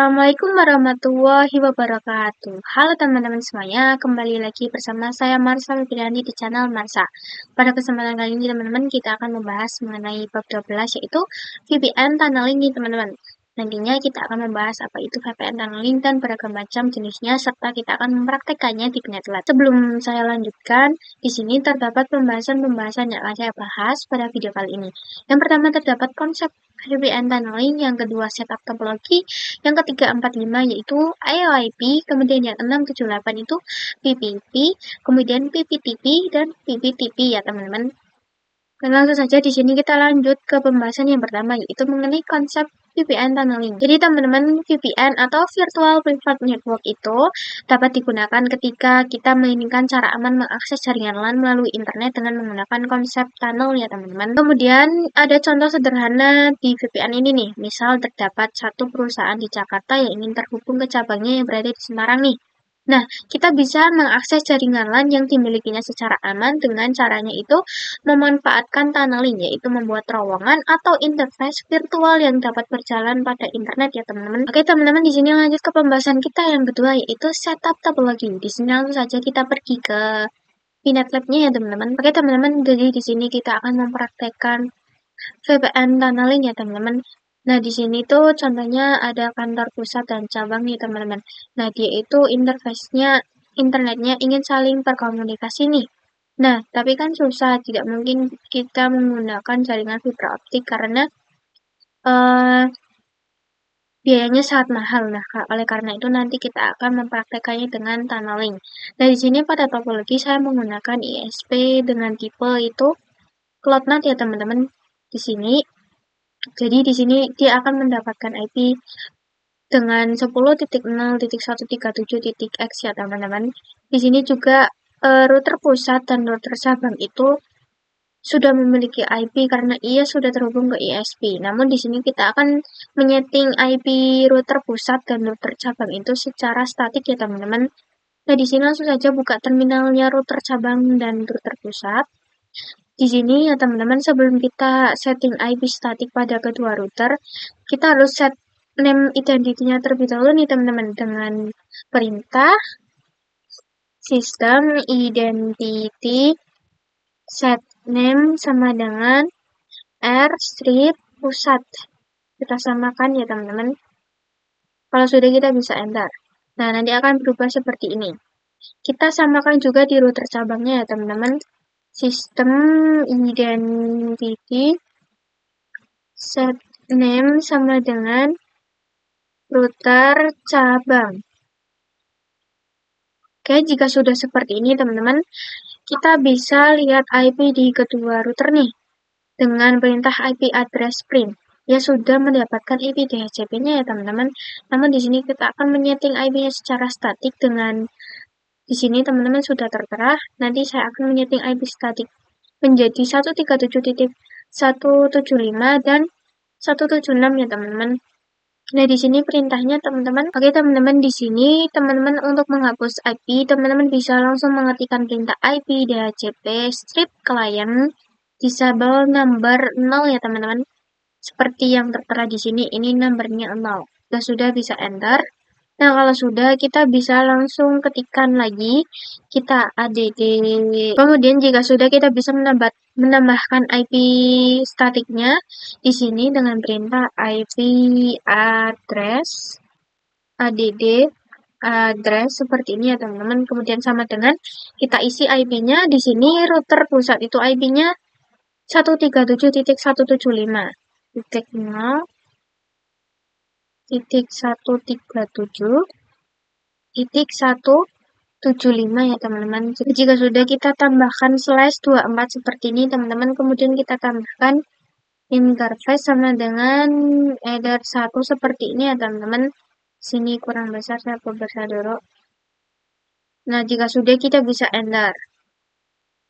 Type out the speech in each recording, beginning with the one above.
Assalamualaikum warahmatullahi wabarakatuh. Halo teman-teman semuanya, kembali lagi bersama saya Marsa Widiani di channel Marsa. Pada kesempatan kali ini teman-teman kita akan membahas mengenai bab 12 yaitu VPN tunneling nih teman-teman. Nantinya kita akan membahas apa itu VPN tunneling dan beragam macam jenisnya serta kita akan mempraktekannya di Netlat. Sebelum saya lanjutkan, di sini terdapat pembahasan-pembahasan yang akan saya bahas pada video kali ini. Yang pertama terdapat konsep VPN tunneling, yang kedua setup topologi, yang ketiga 45 yaitu IOIP, kemudian yang 678 itu PPP, kemudian PPTP dan PPTP ya teman-teman. Dan langsung saja di sini kita lanjut ke pembahasan yang pertama yaitu mengenai konsep VPN tunneling. Jadi teman-teman, VPN atau Virtual Private Network itu dapat digunakan ketika kita menginginkan cara aman mengakses jaringan LAN melalui internet dengan menggunakan konsep tunnel ya teman-teman. Kemudian ada contoh sederhana di VPN ini nih. Misal terdapat satu perusahaan di Jakarta yang ingin terhubung ke cabangnya yang berada di Semarang nih. Nah, kita bisa mengakses jaringan LAN yang dimilikinya secara aman dengan caranya itu memanfaatkan tunneling, yaitu membuat terowongan atau interface virtual yang dapat berjalan pada internet ya teman-teman. Oke teman-teman, di sini lanjut ke pembahasan kita yang kedua yaitu setup topologi. Di sini langsung saja kita pergi ke Pinet Lab-nya ya teman-teman. Oke teman-teman, jadi di sini kita akan mempraktekkan VPN tunneling ya teman-teman. Nah, di sini tuh contohnya ada kantor pusat dan cabang nih teman-teman. Nah, dia itu interface-nya, internetnya ingin saling berkomunikasi nih. Nah, tapi kan susah, tidak mungkin kita menggunakan jaringan fibra optik karena eh, biayanya sangat mahal. Nah, oleh karena itu nanti kita akan mempraktekannya dengan tunneling. Nah, di sini pada topologi saya menggunakan ISP dengan tipe itu CloudNAT ya teman-teman. Di sini jadi di sini dia akan mendapatkan IP dengan 10.0.137.x ya teman-teman. Di sini juga router pusat dan router cabang itu sudah memiliki IP karena ia sudah terhubung ke ISP. Namun di sini kita akan menyeting IP router pusat dan router cabang itu secara statik ya teman-teman. Nah, di sini langsung saja buka terminalnya router cabang dan router pusat. Di sini ya teman-teman, sebelum kita setting IP statik pada kedua router, kita harus set name identity-nya terlebih dahulu nih teman-teman dengan perintah system identity set name sama dengan r strip pusat. Kita samakan ya teman-teman. Kalau sudah kita bisa enter. Nah, nanti akan berubah seperti ini. Kita samakan juga di router cabangnya ya teman-teman. Sistem identity set name sama dengan router cabang. Oke, jika sudah seperti ini teman-teman, kita bisa lihat IP di kedua router nih dengan perintah IP address print. Ya sudah mendapatkan IP DHCP-nya ya teman-teman. Namun di sini kita akan menyeting IP-nya secara statik dengan di sini teman-teman sudah tertera. Nanti saya akan menyeting IP statik menjadi 137.175 dan 176 ya teman-teman. Nah, di sini perintahnya teman-teman. Oke, teman-teman, di sini teman-teman untuk menghapus IP, teman-teman bisa langsung mengetikkan perintah IP DHCP strip client disable number 0 ya teman-teman. Seperti yang tertera di sini, ini numbernya 0. Sudah bisa enter. Nah, kalau sudah, kita bisa langsung ketikkan lagi, kita add. Kemudian, jika sudah, kita bisa menambahkan IP statiknya di sini dengan perintah IP address, add, address seperti ini ya teman-teman. Kemudian sama dengan kita isi IP-nya di sini router pusat itu IP-nya 137.137.0.175 ya teman-teman. Jika sudah kita tambahkan /24 seperti ini teman-teman, kemudian kita tambahkan interface sama dengan header 1 seperti ini ya teman-teman. Sini kurang besar, saya perbesar dulu. Nah, jika sudah kita bisa enter.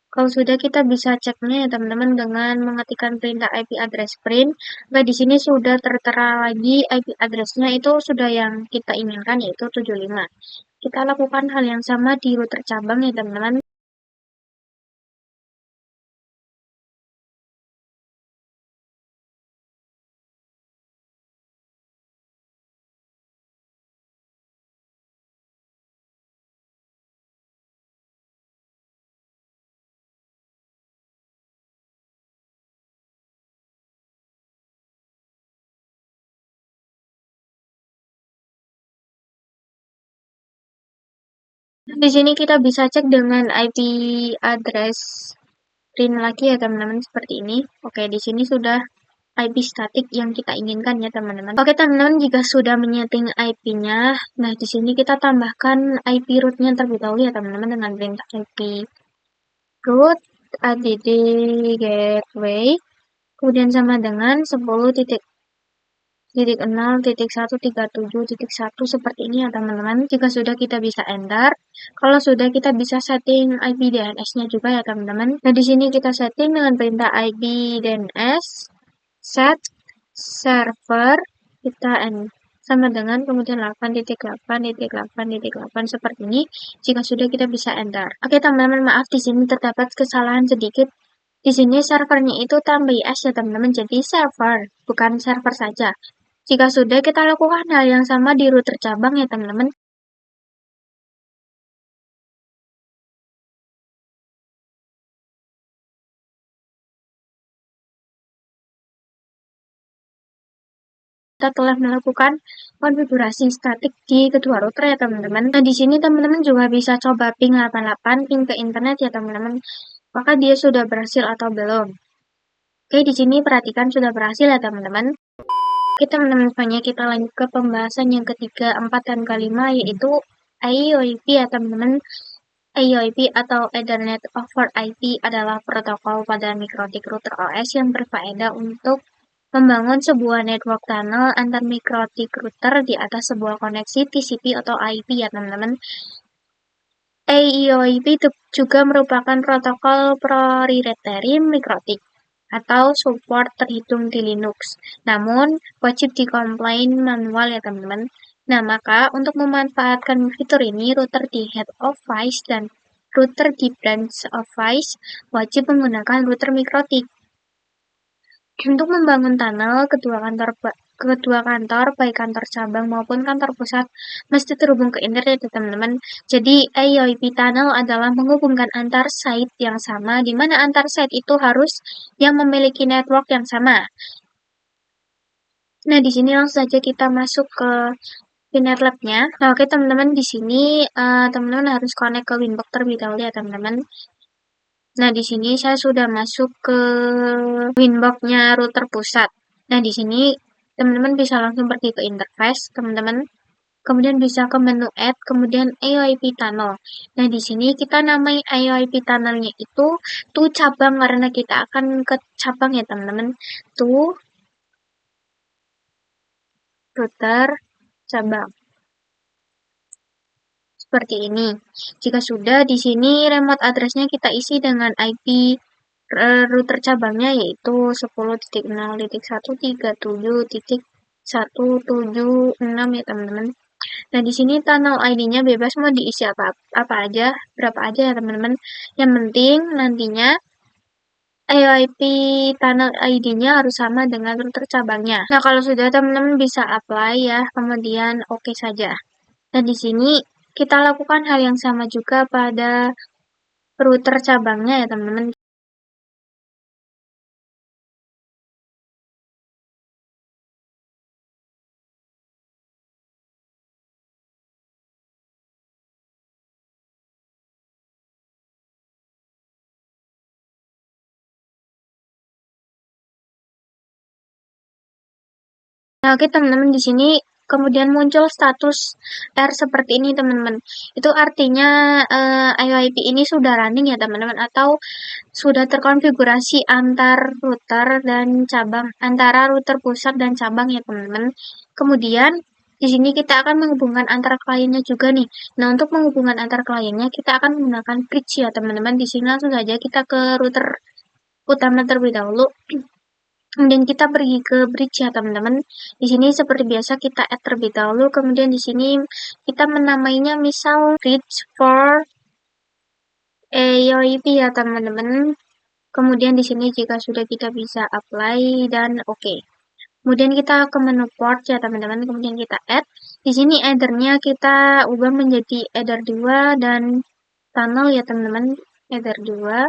Kalau sudah kita bisa ceknya ya teman-teman dengan mengetikkan perintah IP address print. Nah, di sini sudah tertera lagi IP address-nya itu sudah yang kita inginkan yaitu 75. Kita lakukan hal yang sama di router cabang ya teman-teman. Di sini kita bisa cek dengan IP address print lagi ya teman-teman, seperti ini. Oke, di sini sudah IP statik yang kita inginkan ya teman-teman. Oke teman-teman, jika sudah menyeting IP-nya, nah di sini kita tambahkan IP root-nya terlebih dahulu ya teman-teman dengan perintah IP root add gateway, kemudian sama dengan 10.0.137.1 seperti ini ya teman-teman. Jika sudah, kita bisa enter. Kalau sudah, kita bisa setting IP DNS-nya juga ya teman-teman. Nah di sini kita setting dengan perintah IP DNS set server, kita sama dengan kemudian 8.8.8.8 seperti ini. Jika sudah, kita bisa enter. Oke teman-teman, maaf di sini terdapat kesalahan sedikit. Di sini servernya itu tambah IS ya teman-teman, jadi server, bukan server saja. Jika sudah, kita lakukan hal yang sama di router cabang ya teman-teman. Kita telah melakukan konfigurasi statik di kedua router ya teman-teman. Nah di sini teman-teman juga bisa coba ping 88, ping ke internet ya teman-teman. Apakah dia sudah berhasil atau belum? Oke, di sini perhatikan sudah berhasil ya teman-teman. Oke teman-teman, semuanya kita lanjut ke pembahasan yang ketiga, 4, dan kelima, yaitu IOIP ya teman-teman. IOIP atau Ethernet over IP adalah protokol pada mikrotik router OS yang berfaedah untuk membangun sebuah network tunnel antar mikrotik router di atas sebuah koneksi TCP atau IP ya teman-teman. IOIP juga merupakan protokol proprietary mikrotik atau support terhitung di Linux. Namun, wajib dikomplain manual ya teman-teman. Nah, maka untuk memanfaatkan fitur ini, router di head of vice dan router di branch of vice wajib menggunakan router mikrotik. Untuk membangun tunnel, kedua kantor, baik kantor cabang maupun kantor pusat, mesti terhubung ke internet ya teman-teman. Jadi, IOIP tunnel adalah menghubungkan antar site yang sama, di mana antar site itu harus yang memiliki network yang sama. Nah, di sini langsung saja kita masuk ke Pinet Lab-nya. Nah, oke teman-teman, di sini teman-teman harus connect ke Winbox terlebih dahulu ya teman-teman. Nah, di sini saya sudah masuk ke Winbox-nya router pusat. Nah, di sini teman-teman bisa langsung pergi ke interface, teman-teman. Kemudian bisa ke menu add, kemudian IOIP tunnel. Nah, di sini kita namai IOIP tunnelnya itu cabang karena kita akan ke cabang ya, teman-teman. Router cabang. Seperti ini. Jika sudah, di sini remote address-nya kita isi dengan IP router cabangnya, yaitu 10.0.137.176 ya teman-teman. Nah, di sini tunnel ID-nya bebas mau diisi apa aja, berapa aja ya teman-teman. Yang penting nantinya IOIP tunnel ID-nya harus sama dengan router cabangnya. Nah, kalau sudah, teman-teman bisa apply ya, kemudian oke saja. Dan di sini kita lakukan hal yang sama juga pada router cabangnya ya teman-teman. Nah, oke teman-teman, di sini kemudian muncul status R seperti ini teman-teman. Itu artinya IOIP ini sudah running ya teman-teman, atau sudah terkonfigurasi antar router dan cabang, antara router pusat dan cabang ya teman-teman. Kemudian di sini kita akan menghubungkan antar kliennya juga nih. Nah, untuk menghubungkan antar kliennya kita akan menggunakan bridge ya teman-teman. Di sini langsung saja kita ke router utama terlebih dahulu. Kemudian kita pergi ke bridge ya teman-teman. Di sini seperti biasa kita add terlebih dahulu. Kemudian di sini kita menamainya misal bridge for IOIP ya teman-teman. Kemudian di sini jika sudah, kita bisa apply dan oke. Kemudian kita ke menu port ya teman-teman. Kemudian kita add. Di sini header-nya kita ubah menjadi header 2 dan tunnel ya teman-teman. Header 2.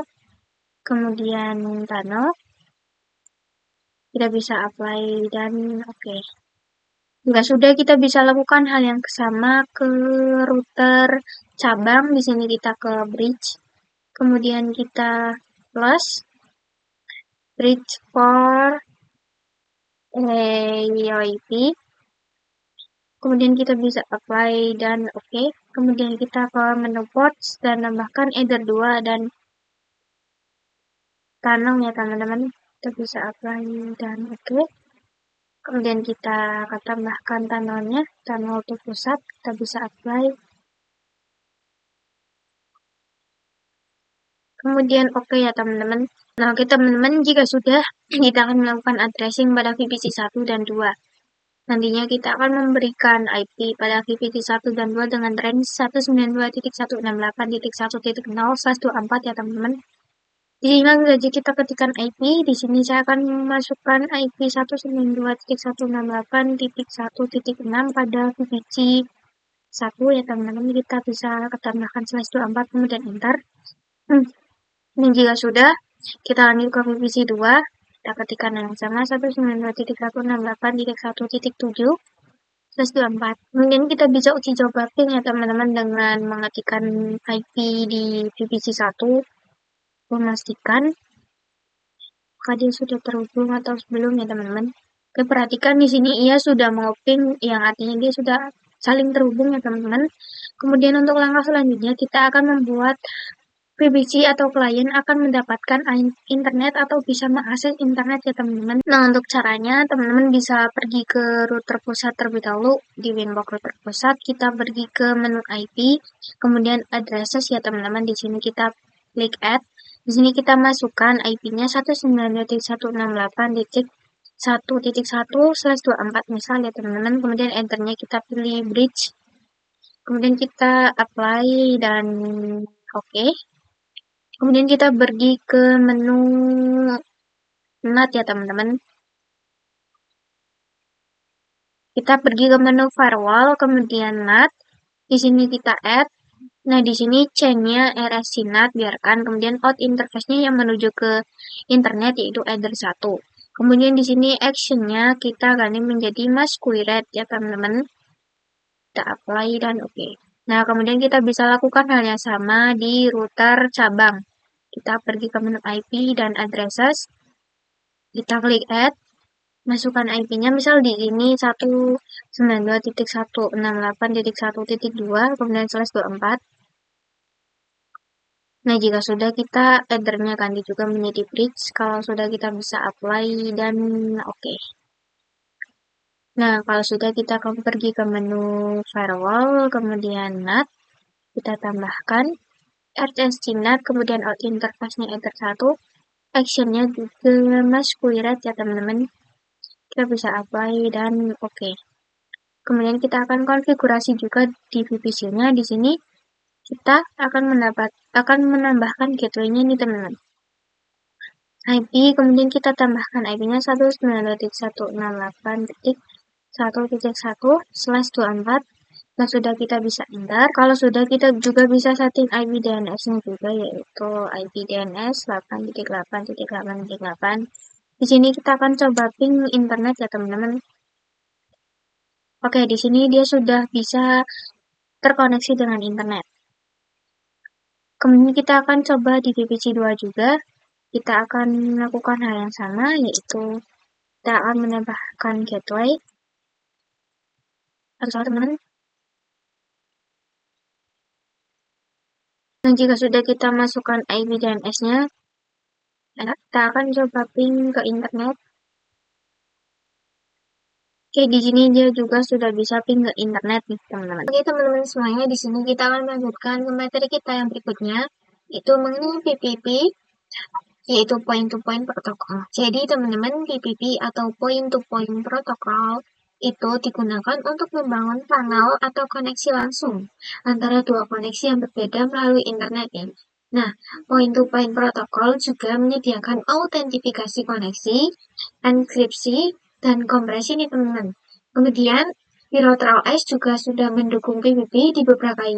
Kemudian tunnel. Kita bisa apply dan oke. Jika sudah, kita bisa lakukan hal yang sama ke router cabang. Di sini kita ke bridge, kemudian kita plus bridge for AOIP. Kemudian kita bisa apply dan oke. Kemudian kita ke menu ports dan tambahkan either 2 dan tunnel ya teman-teman. Kita bisa apply dan oke. Kemudian kita akan tambahkan tunnelnya, tunnel to pusat, kita bisa apply. Kemudian oke ya teman-teman. Nah oke teman-teman, jika sudah, kita akan melakukan addressing pada VPC 1 dan 2. Nantinya kita akan memberikan IP pada VPC 1 dan 2 dengan range 192.168.1.0/24 ya teman-teman. Di sini langsung saja kita ketikkan IP. Di sini saya akan memasukkan IP 192.168.1.6 pada VPC 1 ya teman-teman. Kita bisa tambahkan /24 kemudian enter. Dan jika sudah, kita lanjut ke VPC 2. Kita ketikkan yang sama 192.168.1.7/24. Kemudian kita bisa uji coba ping ya teman-teman dengan mengetikkan IP di VPC 1. Memastikan apakah dia sudah terhubung atau belum ya teman-teman. Oke, perhatikan di sini ia sudah mau ping, yang artinya dia sudah saling terhubung ya teman-teman. Kemudian untuk langkah selanjutnya kita akan membuat VPC atau klien akan mendapatkan internet atau bisa mengakses internet ya teman-teman. Nah untuk caranya teman-teman bisa pergi ke router pusat terlebih dahulu. Di Winbox router pusat kita pergi ke menu IP, kemudian addresses ya teman-teman. Di sini kita klik add. Di sini kita masukkan IP-nya 192.168.1.1/24 misal ya teman-teman. Kemudian enternya kita pilih bridge. Kemudian kita apply dan oke. Kemudian kita pergi ke menu NAT ya teman-teman. Kita pergi ke menu firewall, kemudian NAT. Di sini kita add. Nah, di sini chain-nya RSC NAT biarkan. Kemudian out interface-nya yang menuju ke internet yaitu either 1. Kemudian di sini action-nya kita ganti menjadi masquerade ya teman-teman. Kita apply dan oke. Nah, kemudian kita bisa lakukan hal yang sama di router cabang. Kita pergi ke menu IP dan addresses. Kita klik add. Masukkan IP-nya, misal di sini 192.168.1.2, kemudian /24. Nah, jika sudah kita header-nya ganti juga menjadi bridge. Kalau sudah kita bisa apply dan oke. Nah, kalau sudah kita akan pergi ke menu firewall, kemudian NAT. Kita tambahkan RSC NAT, kemudian out interface-nya enter 1. Action-nya juga masquerade ya teman-teman. Kita bisa apply dan oke. Kemudian kita akan konfigurasi juga di VPC-nya. Di sini kita akan menambahkan gateway-nya nih teman-teman. IP, kemudian kita tambahkan IP-nya 192.168.1.1/24. Nah, sudah kita bisa enter. Kalau sudah, kita juga bisa setting IP DNS-nya juga, yaitu IP DNS 8.8.8.8. Di sini kita akan coba ping internet ya teman-teman. Oke, di sini dia sudah bisa terkoneksi dengan internet. Kemudian kita akan coba di VPC 2 juga. Kita akan melakukan hal yang sama, yaitu kita akan menambahkan gateway. Teman-teman. Dan jika sudah kita masukkan IP DNS-nya, kita akan coba ping ke internet. Oke, di sini dia juga sudah bisa ping ke internet nih, teman-teman. Oke, teman-teman semuanya, di sini kita akan melanjutkan ke materi kita yang berikutnya, itu mengenai PPP, yaitu point-to-point protocol. Jadi, teman-teman, PPP atau point-to-point protocol itu digunakan untuk membangun kanal atau koneksi langsung antara dua koneksi yang berbeda melalui internet ya. Nah, point-to-point protocol juga menyediakan autentifikasi koneksi, enkripsi, dan kompresi nih teman-teman. Kemudian, ViroTrail juga sudah mendukung PPP di beberapa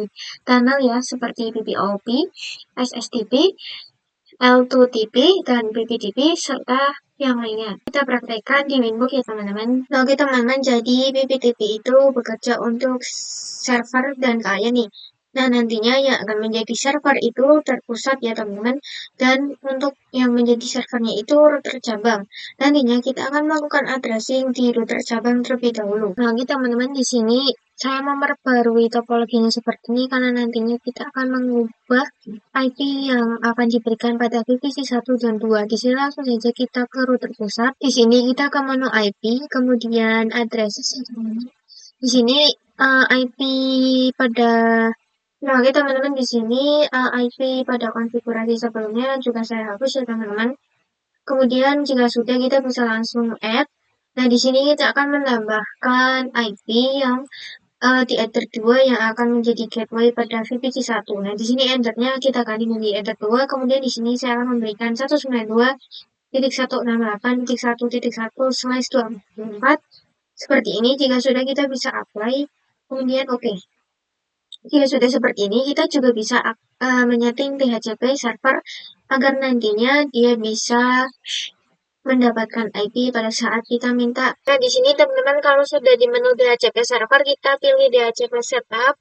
tunnel ya, seperti PPOP, SSTP, L2TP dan BPTP serta yang lainnya. Kita praktekkan di Winbook ya teman-teman. Nah, oke teman-teman, jadi BPTP itu bekerja untuk server dan klien nih. Nah, nantinya yang akan menjadi server itu terpusat ya teman-teman. Dan untuk yang menjadi servernya itu router cabang. Nantinya kita akan melakukan addressing di router cabang terlebih dahulu. Nah, oke teman-teman, di sini saya memperbarui topologinya seperti ini karena nantinya kita akan mengubah IP yang akan diberikan pada VPC 1 dan 2. Di sini langsung saja kita ke router pusat. Di sini kita ke menu IP, kemudian addresses. Di sini IP pada Nah, oke teman-teman, di sini IP pada konfigurasi sebelumnya juga saya hapus ya teman-teman. Kemudian jika sudah kita bisa langsung add. Nah, di sini kita akan menambahkan IP yang di enter 2 yang akan menjadi gateway pada VPC 1. Nah, di sini enternya kita ganti menjadi enter 2, kemudian di sini saya akan memberikan 192.168.1.1/24. Seperti ini, jika sudah kita bisa apply, kemudian oke. Jika sudah seperti ini, kita juga bisa menyeting DHCP server agar nantinya dia bisa mendapatkan IP pada saat kita minta. Nah, di sini teman-teman kalau sudah di menu DHCP server, kita pilih DHCP setup,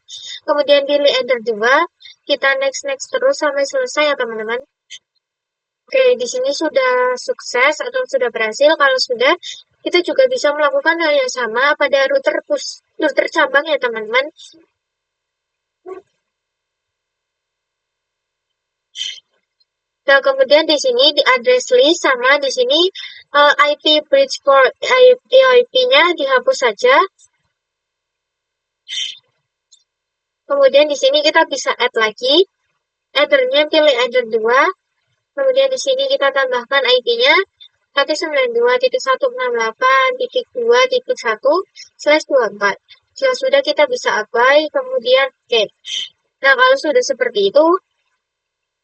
kemudian pilih enter 2, kita next terus sampai selesai ya teman-teman. Oke, di sini sudah sukses atau sudah berhasil. Kalau sudah, kita juga bisa melakukan hal yang sama pada router cabang ya teman-teman. Nah, kemudian di sini di address list sama di sini IP bridge port IP-nya dihapus saja. Kemudian di sini kita bisa add lagi. Addernya pilih adder 2. Kemudian di sini kita tambahkan IP-nya 192.168.2.1/24. Jika sudah kita bisa apply, kemudian oke. Nah, kalau sudah seperti itu,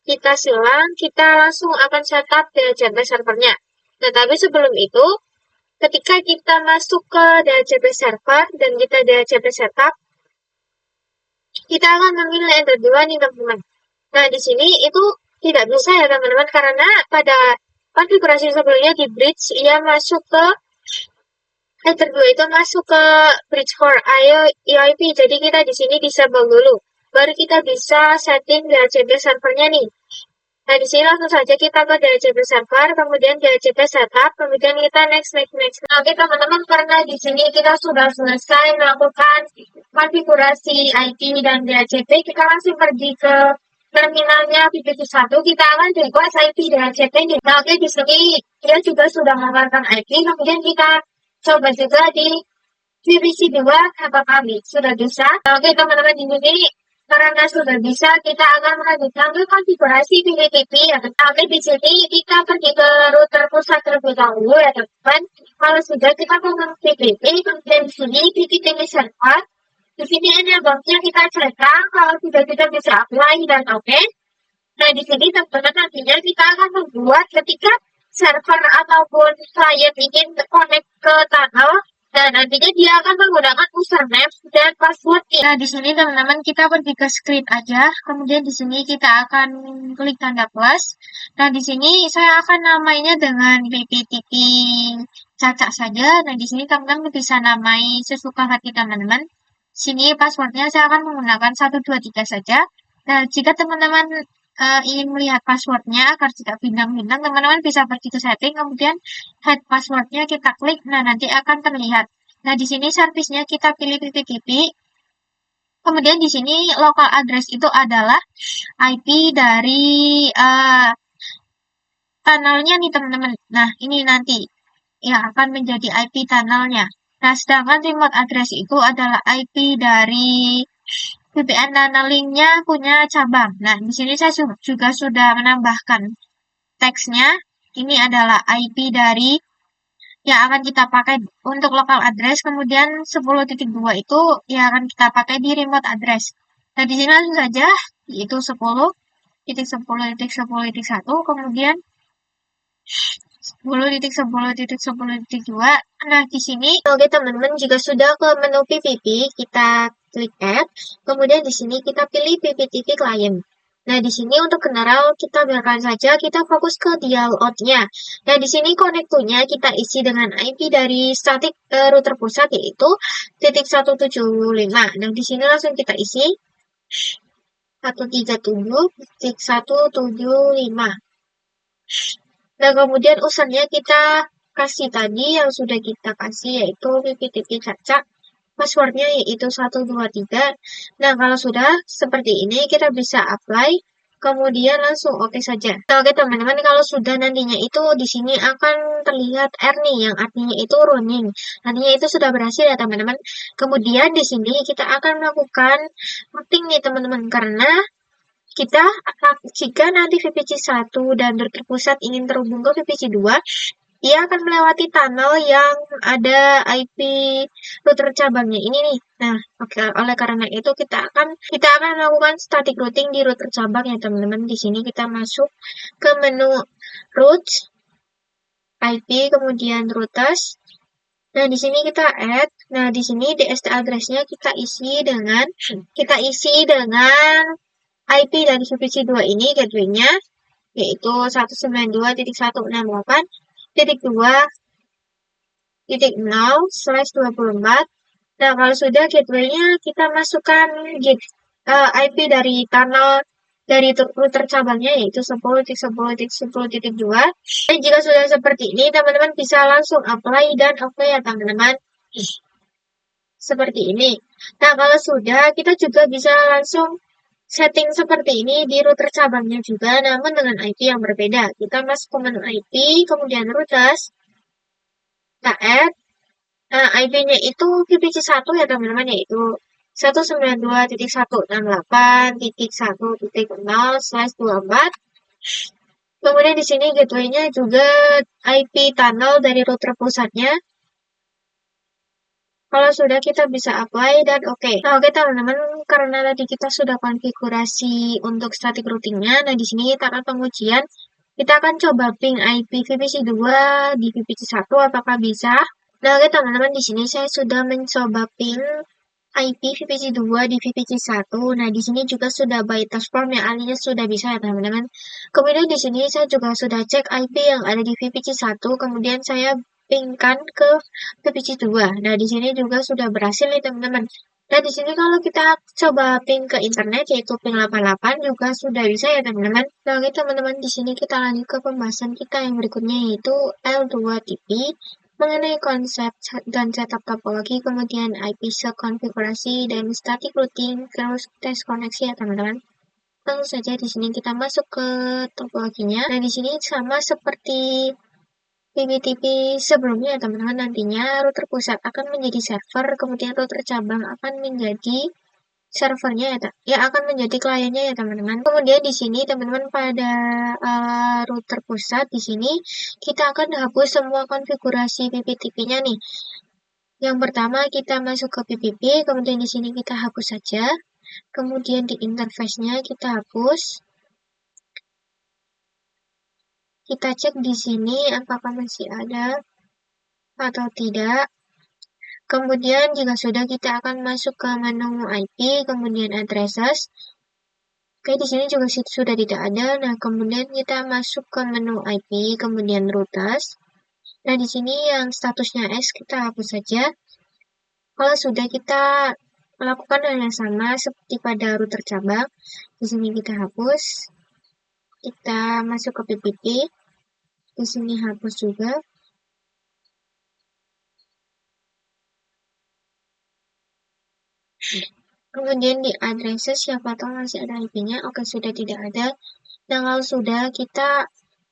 kita silang, kita langsung akan setup DHCP servernya. Nah, tapi sebelum itu, ketika kita masuk ke DHCP server dan kita DHCP setup, kita akan memilih enter 2 nih teman-teman. Nah, di sini itu tidak bisa ya teman-teman, karena pada konfigurasi sebelumnya di bridge, ia masuk ke enter 2 itu masuk ke bridge for EIP, jadi kita di sini disable dulu. Baru kita bisa setting DHCP servernya nih. Nah, di sini langsung saja kita ke DHCP server, kemudian DHCP setup, kemudian kita next. Nah, oke teman-teman, karena di sini kita sudah selesai melakukan konfigurasi IP dan DHCP, kita langsung pergi ke terminalnya VPC 1, kita akan request IP DHCP. Nah, oke, di sini dia juga sudah mengeluarkan IP, kemudian kita coba juga di VPC 2 apakah sudah bisa. Nah, oke teman-teman, di sini karena sudah bisa, kita akan melanjutkan ke konfigurasi BPTP ya. Oke, di sini kita pergi ke router pusat terlebih dahulu ya teman-teman. Kalau sudah kita memang BPTP, kemudian di sini BPTP server. Di sini enable-nya kita cetak kalau sudah kita bisa apply dan oke. Nah, di sini teman-teman nantinya kita akan membuat ketika server ataupun klien ingin connect ke tunnel, dan nantinya dia akan menggunakan username dan password. Nah, di sini teman-teman kita pergi ke script aja. Kemudian di sini kita akan klik tanda plus. Nah, di sini saya akan namainya dengan BPTP cacak saja. Nah, di sini teman-teman bisa namai sesuka hati teman-teman. Sini passwordnya saya akan menggunakan 123 saja. Nah, jika teman-teman ingin melihat passwordnya agar tidak bintang-bintang, teman-teman bisa pergi ke setting, kemudian hide passwordnya kita klik, nah nanti akan terlihat. Nah, di sini service-nya kita pilih PPTP. Kemudian di sini local address itu adalah IP dari tunnelnya nih teman-teman. Nah, ini nanti yang akan menjadi IP tunnelnya. Nah, sedangkan remote address itu adalah IP dari VPN tunneling-nya punya cabang. Nah, di sini saya juga sudah menambahkan teksnya. Ini adalah IP dari yang akan kita pakai untuk local address, kemudian 10.2 itu yang akan kita pakai di remote address. Nah, di sini langsung saja, yaitu 10.10.10.1, kemudian 10.10.10.2. Nah, di sini, oke teman-teman, jika sudah ke menu PPP, kita klik add, kemudian di sini kita pilih PPTP client. Nah, di sini untuk general kita biarkan saja, kita fokus ke dial out-nya. Nah, di sini connect to-nya kita isi dengan IP dari static router pusat yaitu 175. Nah, di sini langsung kita isi 137.175. Nah, kemudian usernya kita kasih tadi yang sudah kita kasih yaitu PPTP caca. Passwordnya yaitu 123. Nah, kalau sudah seperti ini, kita bisa apply, kemudian langsung oke saja. Nah, oke teman-teman, kalau sudah nantinya itu di sini akan terlihat R nih, yang artinya itu running. Nantinya itu sudah berhasil ya teman-teman. Kemudian di sini kita akan melakukan routing nih teman-teman, karena kita jika nanti VPC 1 dan terpusat ingin terhubung ke VPC 2, dia akan melewati tunnel yang ada IP router cabangnya ini nih. Nah, oke, oleh karena itu kita akan melakukan static routing di router cabang ya teman-teman. Di sini kita masuk ke menu route, IP, kemudian routers. Nah, di sini kita add. Nah, di sini DST address-nya kita isi dengan IP dari VPC 2 ini gateway-nya yaitu 192.168.2.0/24. Nah, kalau sudah gateway-nya kita masukkan IP dari tunnel dari router cabangnya yaitu 10.10.10.2. Dan jika sudah seperti ini, teman-teman bisa langsung apply dan oke ya teman-teman. Seperti ini. Nah, kalau sudah, kita juga bisa langsung setting seperti ini di router cabangnya juga, namun dengan IP yang berbeda. Kita masuk ke menu IP, kemudian routers, kita add. Nah, IP-nya itu VPC 1 ya teman-teman, yaitu 192.168.1.0/24. Kemudian di sini gateway-nya juga IP tunnel dari router pusatnya. Kalau sudah kita bisa apply dan oke. Nah, oke teman-teman, karena tadi kita sudah konfigurasi untuk static routing-nya, nah di sini kita akan pengujian. Kita akan coba ping IP VPC 2 di VPC 1 apakah bisa. Nah, oke teman-teman, di sini saya sudah mencoba ping IP VPC 2 di VPC 1. Nah, di sini juga sudah by transform yang artinya sudah bisa ya teman-teman. Kemudian di sini saya juga sudah cek IP yang ada di VPC 1, kemudian saya pingkan ke VPC 2. Nah, di sini juga sudah berhasil nih teman-teman. Nah, di sini kalau kita coba ping ke internet yaitu ping 88 juga sudah bisa ya teman-teman. Nah, oke teman-teman, di sini kita lanjut ke pembahasan kita yang berikutnya yaitu L2TP mengenai konsep dan setup topologi, kemudian IPsec konfigurasi dan static routing, terus tes koneksi ya teman-teman. Langsung saja di sini kita masuk ke topologinya. Nah, di sini sama seperti PPTP sebelumnya ya teman-teman, nantinya router pusat akan menjadi server, kemudian router cabang akan menjadi servernya ya akan menjadi kliennya ya teman-teman. Kemudian di sini teman-teman pada router pusat di sini kita akan hapus semua konfigurasi PPTP-nya nih. Yang pertama kita masuk ke PPP, kemudian di sini kita hapus saja. Kemudian di interface-nya kita hapus. Kita cek di sini apakah masih ada atau tidak. Kemudian jika sudah kita akan masuk ke menu IP, kemudian addresses. Oke, di sini juga sudah tidak ada. Nah, kemudian kita masuk ke menu IP, kemudian routers. Nah, di sini yang statusnya S kita hapus saja. Kalau sudah kita melakukan hal yang sama seperti pada router cabang, di sini kita hapus. Kita masuk ke PPP. Di sini hapus juga. Kemudian di addresses siapa tahu masih ada IP-nya. Oke, sudah tidak ada. Dan kalau sudah, kita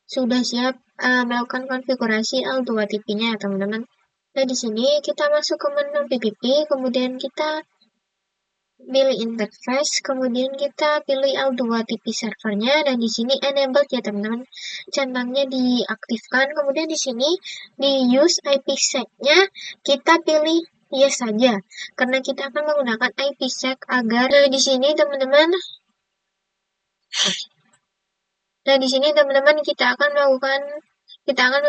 sudah siap melakukan konfigurasi L2TP-nya ya teman-teman. Nah, di sini kita masuk ke menu PPP, kemudian kita pilih interface, kemudian kita pilih L2TP servernya, dan di sini enabled ya teman-teman. Centangnya diaktifkan, kemudian di sini di use IPsec-nya kita pilih yes saja, karena kita akan menggunakan IPsec agar di sini teman-teman. Nah, di sini teman-teman kita akan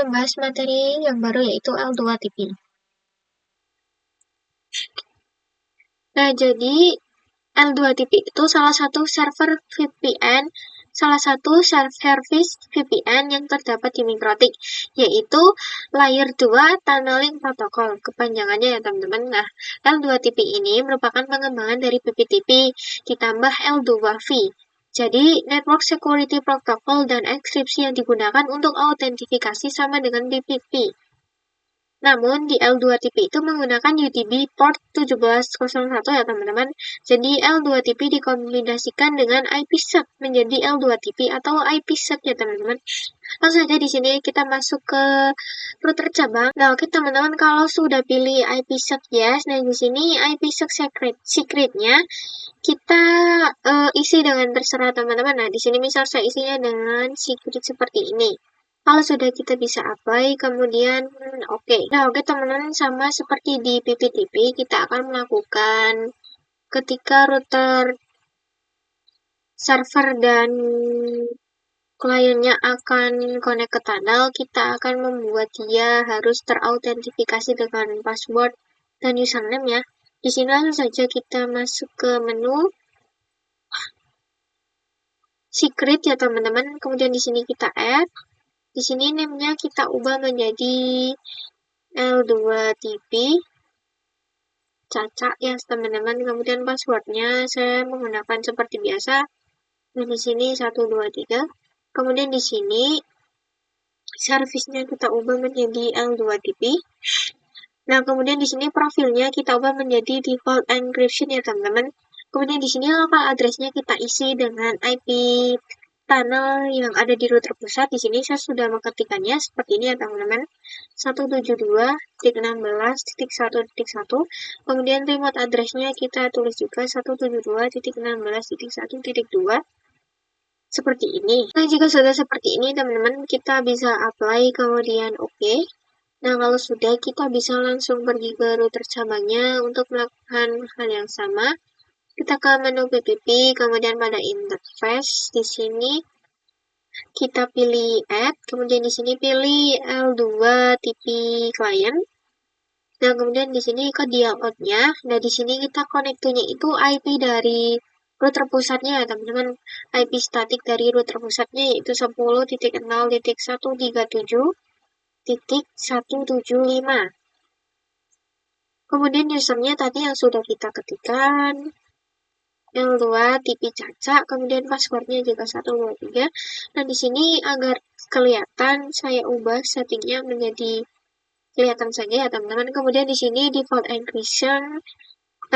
membahas materi yang baru yaitu L2TP. Nah, jadi L2TP itu salah satu service VPN yang terdapat di Mikrotik, yaitu Layer 2 Tunneling Protocol, kepanjangannya ya teman-teman. Nah, L2TP ini merupakan pengembangan dari PPTP ditambah L2V. Jadi, Network Security Protocol dan enkripsi yang digunakan untuk autentifikasi sama dengan PPP. Namun, di L2TP itu menggunakan UDP port 1701 ya teman-teman. Jadi, L2TP dikombinasikan dengan IPsec menjadi L2TP atau IPsec ya teman-teman. Langsung saja di sini kita masuk ke router cabang. Nah, oke teman-teman, kalau sudah pilih IPsec yes, nah di sini IPsec secretnya kita isi dengan terserah teman-teman. Nah, di sini misal saya isinya dengan secret seperti ini. Kalau sudah kita bisa apply, kemudian oke. Nah, oke teman-teman, sama seperti di PPTP, kita akan melakukan ketika router server dan kliennya akan connect ke tunnel, kita akan membuat dia harus terautentikasi dengan password dan username ya. Di sini langsung saja kita masuk ke menu secret ya teman-teman. Kemudian di sini kita add. Di sini name-nya kita ubah menjadi L2TP Caca ya teman-teman. Kemudian passwordnya saya menggunakan seperti biasa. Nah, di sini 123. Kemudian di sini service-nya kita ubah menjadi L2TP. Nah, kemudian di sini profilnya kita ubah menjadi default encryption ya teman-teman. Kemudian di sini local address-nya kita isi dengan IP tunnel yang ada di router pusat. Di sini saya sudah mengetikkannya seperti ini ya teman-teman. 172.16.1.1. Kemudian remote address-nya kita tulis juga 172.16.1.2. Seperti ini. Nah, jika sudah seperti ini teman-teman, kita bisa apply kemudian oke. Nah, kalau sudah, kita bisa langsung pergi ke router cabangnya untuk melakukan hal yang sama. Kita ke menu PPP, kemudian pada interface, di sini kita pilih add, kemudian di sini pilih L2TP client. Nah, kemudian di sini ke dialogue-nya. Nah, di sini kita connect-nya itu IP dari router pusatnya ya teman-teman. IP statik dari router pusatnya yaitu 10.0.137.175. Kemudian usernya tadi yang sudah kita ketikkan, L2TP Caca, kemudian passwordnya juga 123. Nah, di sini agar kelihatan saya ubah settingnya menjadi kelihatan saja ya teman-teman. Kemudian di sini default encryption.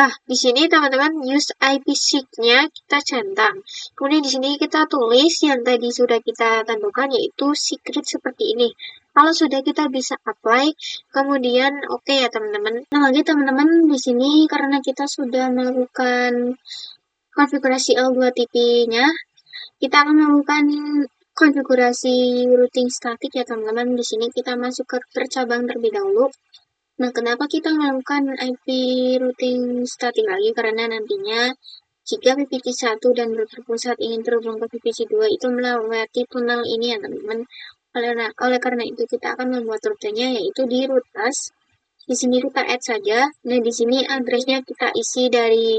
Nah, di sini teman-teman use IPsec-nya kita centang. Kemudian di sini kita tulis yang tadi sudah kita tentukan yaitu secret seperti ini. Kalau sudah kita bisa apply, kemudian oke ya teman-teman. Nah, lagi teman-teman di sini karena kita sudah melakukan konfigurasi L2TP-nya, kita akan melakukan konfigurasi routing statik ya teman-teman. Di sini kita masuk ke cabang terlebih dahulu. Nah, kenapa kita melakukan IP routing statik lagi? Karena nantinya jika VPC1 dan router pusat ingin terhubung ke VPC2 itu melewati tunnel ini ya teman-teman. Oleh karena itu kita akan membuat rutenya yaitu di routers. Di sini kita add saja. Nah, di sini addressnya kita isi dari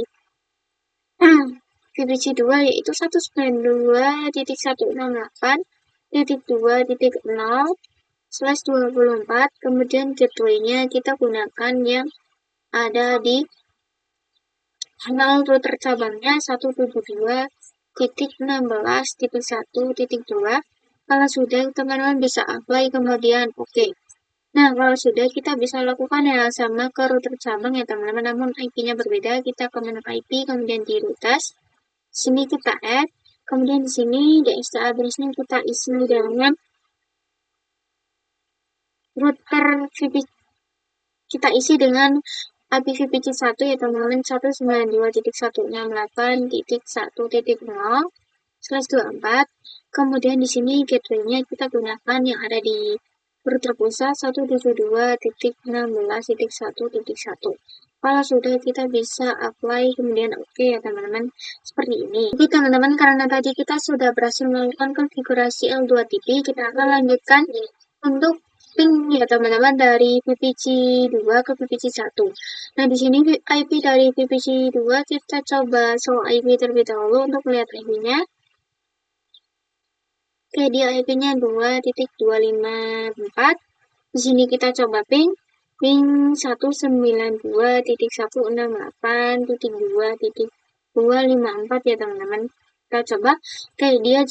VPC2 yaitu 192.168.2.0/24, kemudian gateway-nya kita gunakan yang ada di kanal router cabangnya 172.16.1.2. Kalau sudah, teman-teman bisa apply kemudian oke. Nah, kalau sudah, kita bisa lakukan hal sama ke router cabang ya teman-teman, namun IP-nya berbeda. Kita ke menu IP, kemudian di routers. Sini kita add, kemudian di sini DST address-nya kita isi dengan router VPC, kita isi dengan IP VPC1 ya teman-teman 192.168.1.0/24. Kemudian di sini gateway-nya kita gunakan yang ada di router pusat 172.16.1.1. Kalau sudah, kita bisa apply kemudian oke ya teman-teman, seperti ini. Jadi teman-teman, karena tadi kita sudah berhasil melakukan konfigurasi L2TP, kita akan lanjutkan untuk ping ya teman-teman dari VPC 2 ke VPC 1. Nah, di sini IP dari VPC 2 kita coba show IP terlebih dahulu untuk melihat IP-nya. Oke, dia IP-nya 2.254. Di sini kita coba ping 192.168.2.254 ya teman-teman. Kita coba. Oke, dia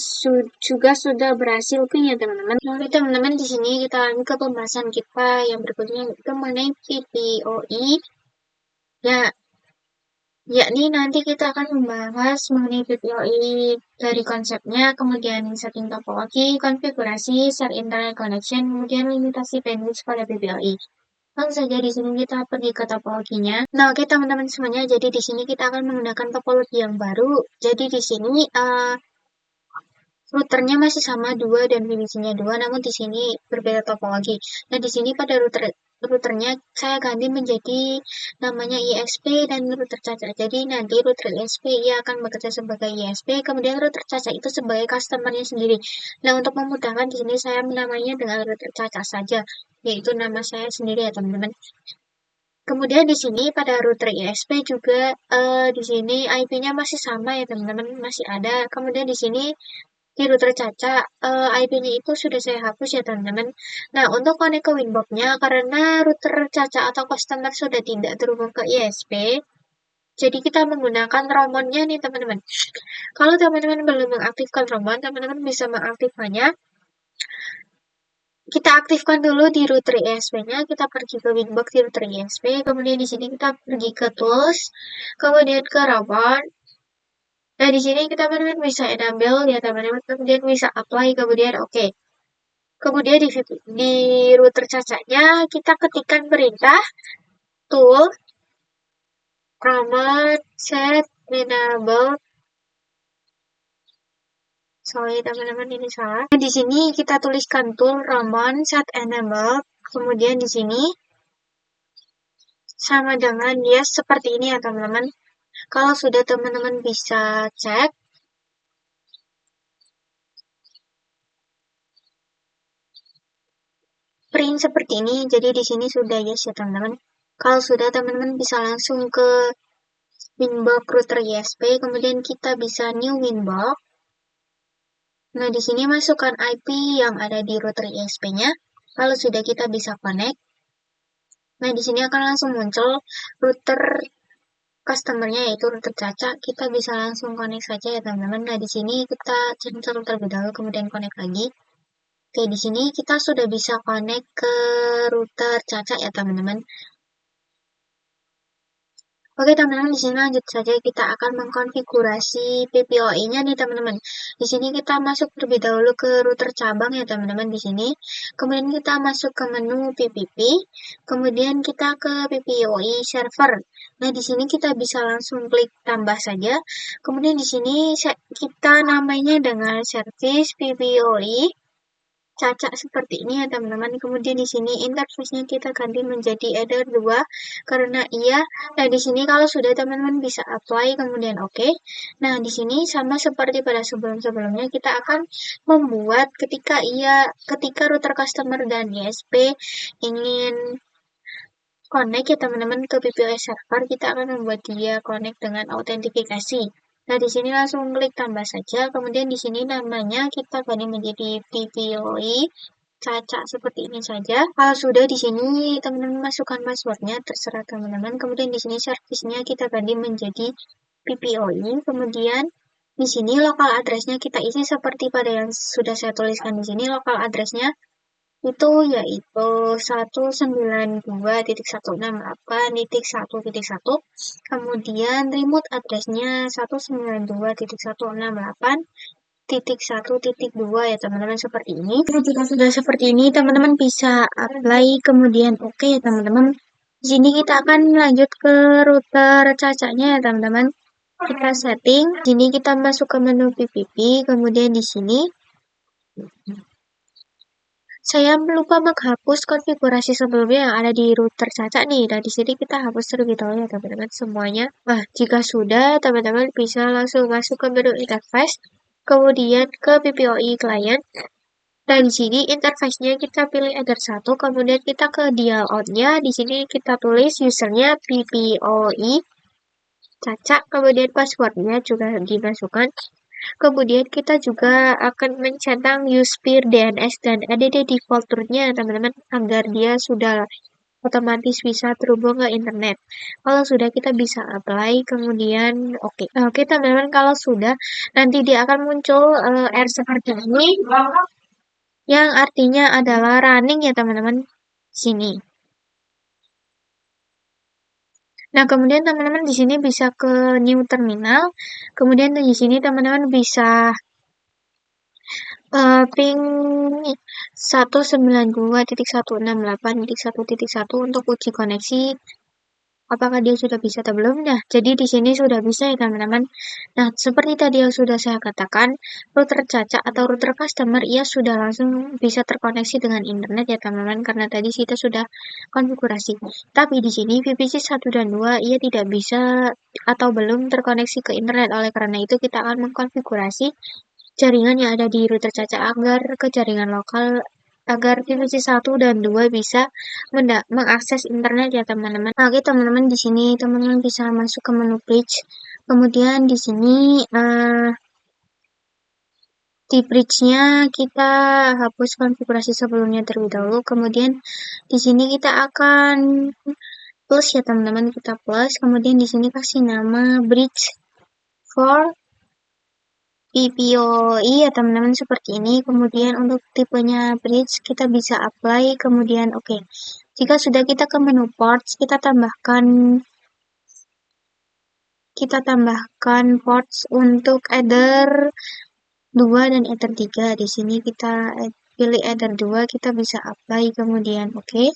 juga sudah berhasil ping ya teman-teman. Oke teman-teman, di sini kita lanjut ke pembahasan kita yang berikutnya yaitu mengenai PPOE. Yakni nanti kita akan membahas mengenai PPOE dari konsepnya, kemudian setting topologi, konfigurasi, share internet connection, kemudian limitasi bandwidth pada PPOE. Langsung saja di sini kita pergi ke topologinya. Nah, oke teman-teman semuanya, jadi di sini kita akan menggunakan topologi yang baru. Jadi di sini routernya masih sama 2 dan VPC-nya 2, namun di sini berbeda topologi. Nah, di sini pada routernya saya ganti menjadi namanya ISP dan router caca. Jadi nanti router ISP ia akan bekerja sebagai ISP, kemudian router caca itu sebagai customer-nya sendiri. Nah, untuk memudahkan di sini saya menamainya dengan router caca saja, yaitu nama saya sendiri ya teman-teman. Kemudian di sini pada router ISP juga di sini IP-nya masih sama ya teman-teman, masih ada. Kemudian di sini di router caca IP-nya itu sudah saya hapus ya teman-teman. Nah, untuk connect ke Winbox-nya karena router caca atau customer sudah tidak terhubung ke ISP, jadi kita menggunakan romonnya nih teman-teman. Kalau teman-teman belum mengaktifkan romon, teman-teman bisa mengaktifkannya. Kita aktifkan dulu di router ISP-nya, kita pergi ke Winbox di router ISP, kemudian di sini kita pergi ke Tools, kemudian ke Romon. Nah, di sini kita teman-teman bisa enable ya teman-teman, kemudian bisa apply, kemudian oke. Kemudian di router cacanya kita ketikkan perintah tool Romon set enable. Sorry teman-teman, ini salah. Nah, di sini kita tuliskan tool Romon set enable. Kemudian di sini sama dengan yes seperti ini ya teman-teman. Kalau sudah teman-teman bisa cek. Print seperti ini. Jadi di sini sudah yes ya teman-teman. Kalau sudah teman-teman bisa langsung ke Winbox router ISP. Kemudian kita bisa new Winbox. Nah, di sini masukkan IP yang ada di router ISP-nya. Kalau sudah kita bisa connect. Nah, di sini akan langsung muncul router customer-nya yaitu router caca. Kita bisa langsung connect saja ya teman-teman. Nah, di sini kita cancel terlebih dahulu kemudian connect lagi. Oke, di sini kita sudah bisa connect ke router caca ya teman-teman. Oke teman-teman, di sini lanjut saja kita akan mengkonfigurasi PPOE-nya nih teman-teman. Di sini kita masuk terlebih dahulu ke router cabang ya teman-teman di sini. Kemudian kita masuk ke menu PPP, kemudian kita ke PPOE server. Nah, di sini kita bisa langsung klik tambah saja. Kemudian di sini kita namanya dengan service PPOE caca seperti ini ya teman-teman. Kemudian di sini interface-nya kita ganti menjadi Eder 2 karena iya. Nah, di sini kalau sudah teman-teman bisa apply kemudian oke. Nah, di sini sama seperti pada sebelum-sebelumnya kita akan membuat ketika router customer dan ISP ingin connect ya teman-teman ke PPOE server, kita akan membuat dia connect dengan autentifikasi. Nah, di sini langsung klik tambah saja. Kemudian di sini namanya kita ganti menjadi PPOE caca seperti ini saja. Kalau sudah di sini teman-teman masukkan passwordnya, terserah teman-teman. Kemudian di sini service-nya kita ganti menjadi PPOE. Kemudian di sini lokal address-nya kita isi seperti pada yang sudah saya tuliskan di sini. Lokal address-nya itu yaitu 192.168.1.1. Kemudian remote address-nya 192.168.1.2 ya teman-teman seperti ini. Jika sudah seperti ini teman-teman bisa apply kemudian oke ya teman-teman. Di sini kita akan lanjut ke router cacanya ya teman-teman. Kita setting, di sini kita masuk ke menu PPP, kemudian di sini saya lupa menghapus konfigurasi sebelumnya yang ada di router caca nih. Nah, di sini kita hapus terlebih dahulu ya teman-teman semuanya. Nah, jika sudah, teman-teman bisa langsung masuk ke menu interface, kemudian ke PPOE client. Nah, di sini interface-nya kita pilih Eder 1, kemudian kita ke dial out-nya, di sini kita tulis usernya PPOI, Caca, kemudian passwordnya juga dimasukkan. Kemudian kita juga akan mencentang use peer DNS dan add default root-nya teman-teman agar dia sudah otomatis bisa terhubung ke internet. Kalau sudah kita bisa apply, kemudian oke. Oke teman-teman, kalau sudah nanti dia akan muncul error seperti ini yang artinya adalah running ya teman-teman. Sini. Nah, kemudian teman-teman di sini bisa ke new terminal. Kemudian di sini teman-teman bisa ping 192.168.1.1 untuk uji koneksi apakah dia sudah bisa atau belum. Nah, jadi di sini sudah bisa ya teman-teman. Nah, seperti tadi yang sudah saya katakan, router Caca atau router customer ia sudah langsung bisa terkoneksi dengan internet ya teman-teman karena tadi kita sudah konfigurasi. Tapi di sini VPC 1 dan 2 ia tidak bisa atau belum terkoneksi ke internet. Oleh karena itu kita akan mengkonfigurasi jaringan yang ada di router Caca agar ke jaringan lokal agar VPC 1 dan 2 bisa mengakses internet ya teman-teman. Oke teman-teman, di sini teman-teman bisa masuk ke menu bridge. Kemudian di sini di bridge-nya kita hapus konfigurasi sebelumnya terlebih dahulu. Kemudian di sini kita akan plus ya teman-teman, kita plus. Kemudian di sini kasih nama bridge for PPOI ya teman-teman seperti ini. Kemudian untuk tipenya bridge kita bisa apply. Kemudian oke. Jika sudah kita ke menu ports, kita tambahkan ports untuk Ether 2 dan Ether 3. Di sini kita pilih Ether 2, kita bisa apply kemudian oke.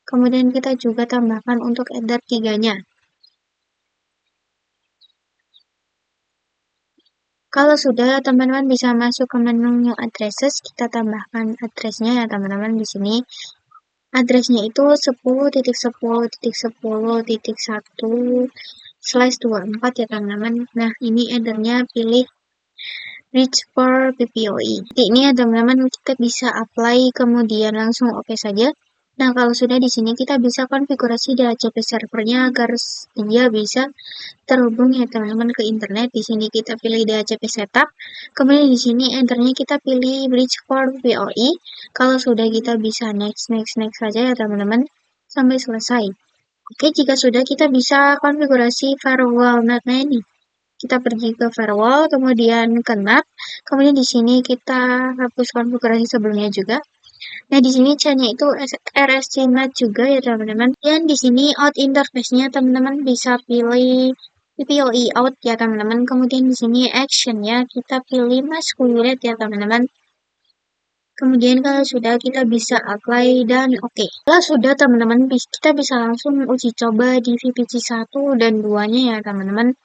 Kemudian kita juga tambahkan untuk Ether 3-nya. Kalau sudah, teman-teman bisa masuk ke menu new addresses, kita tambahkan addressnya ya teman-teman di sini. Addressnya itu 10.10.1/24 ya teman-teman. Nah, ini edernya pilih reach for PPOI. Jadi ini ya teman-teman, kita bisa apply kemudian langsung oke saja. Nah, kalau sudah di sini kita bisa konfigurasi DHCP servernya agar dia bisa terhubung ya teman-teman ke internet. Di sini kita pilih DHCP setup. Kemudian di sini enternya kita pilih bridge for PPOI. Kalau sudah kita bisa next saja ya teman-teman sampai selesai. Oke, jika sudah kita bisa konfigurasi firewall NAT-nya ini. Kita pergi ke firewall, kemudian ke NAT. Kemudian di sini kita hapus konfigurasi sebelumnya juga. Nah, di sini C-nya itu RSC NAT juga ya teman-teman. Dan di sini out interface-nya teman-teman bisa pilih PPOI out ya teman-teman. Kemudian di sini action-nya kita pilih masquerade ya teman-teman. Kemudian kalau sudah kita bisa apply dan oke. Kalau sudah teman-teman kita bisa langsung uji coba di VPC 1 dan 2-nya ya teman-teman.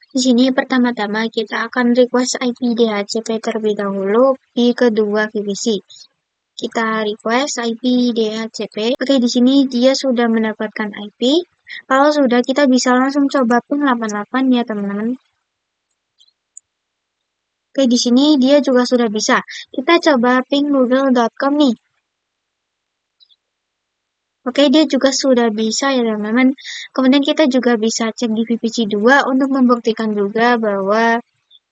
Di sini pertama-tama kita akan request IP DHCP terlebih dahulu di kedua VPC. Kita request IP DHCP. Oke, di sini dia sudah mendapatkan IP. Kalau sudah kita bisa langsung coba ping 88 ya teman-teman. Oke, di sini dia juga sudah bisa. Kita coba ping google.com nih. Oke, dia juga sudah bisa ya teman-teman. Kemudian kita juga bisa cek di VPC 2 untuk membuktikan juga bahwa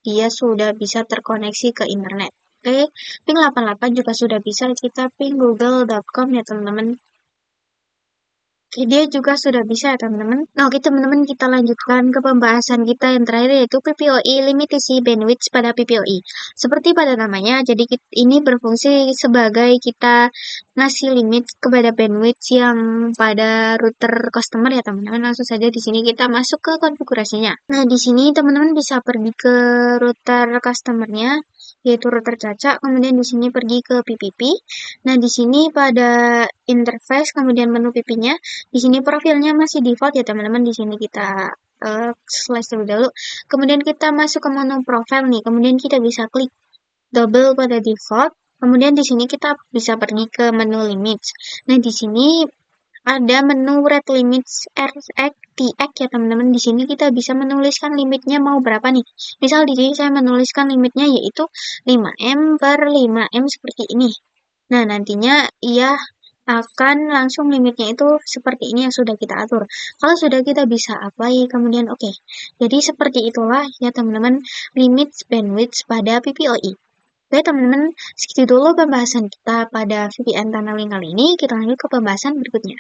dia sudah bisa terkoneksi ke internet. Oke, ping 88 juga sudah bisa kita ping google.com ya teman-teman. Oke, dia juga sudah bisa ya teman-teman. Nah, oke teman-teman, kita lanjutkan ke pembahasan kita yang terakhir yaitu PPOI limitasi bandwidth pada PPOI. Seperti pada namanya, jadi ini berfungsi sebagai kita ngasih limit kepada bandwidth yang pada router customer ya teman-teman. Langsung saja di sini kita masuk ke konfigurasinya. Nah, di sini teman-teman bisa pergi ke router customernya yaitu router Caca, kemudian di sini pergi ke PPP. Nah, di sini pada interface kemudian menu PP-nya, di sini profilnya masih default ya teman-teman. Di sini kita slash terlebih dahulu. Kemudian kita masuk ke menu profile nih. Kemudian kita bisa klik double pada default. Kemudian di sini kita bisa pergi ke menu limits. Nah, di sini ada menu rate limits RX ya teman-teman. Di sini kita bisa menuliskan limitnya mau berapa nih. Misal di sini saya menuliskan limitnya yaitu 5M per 5M seperti ini. Nah, nantinya ia akan langsung limitnya itu seperti ini yang sudah kita atur. Kalau sudah kita bisa apply, kemudian oke. Jadi seperti itulah ya teman-teman limit bandwidth pada PPOE. Oke teman-teman, segitu dulu pembahasan kita pada VPN tunneling kali ini. Kita lanjut ke pembahasan berikutnya.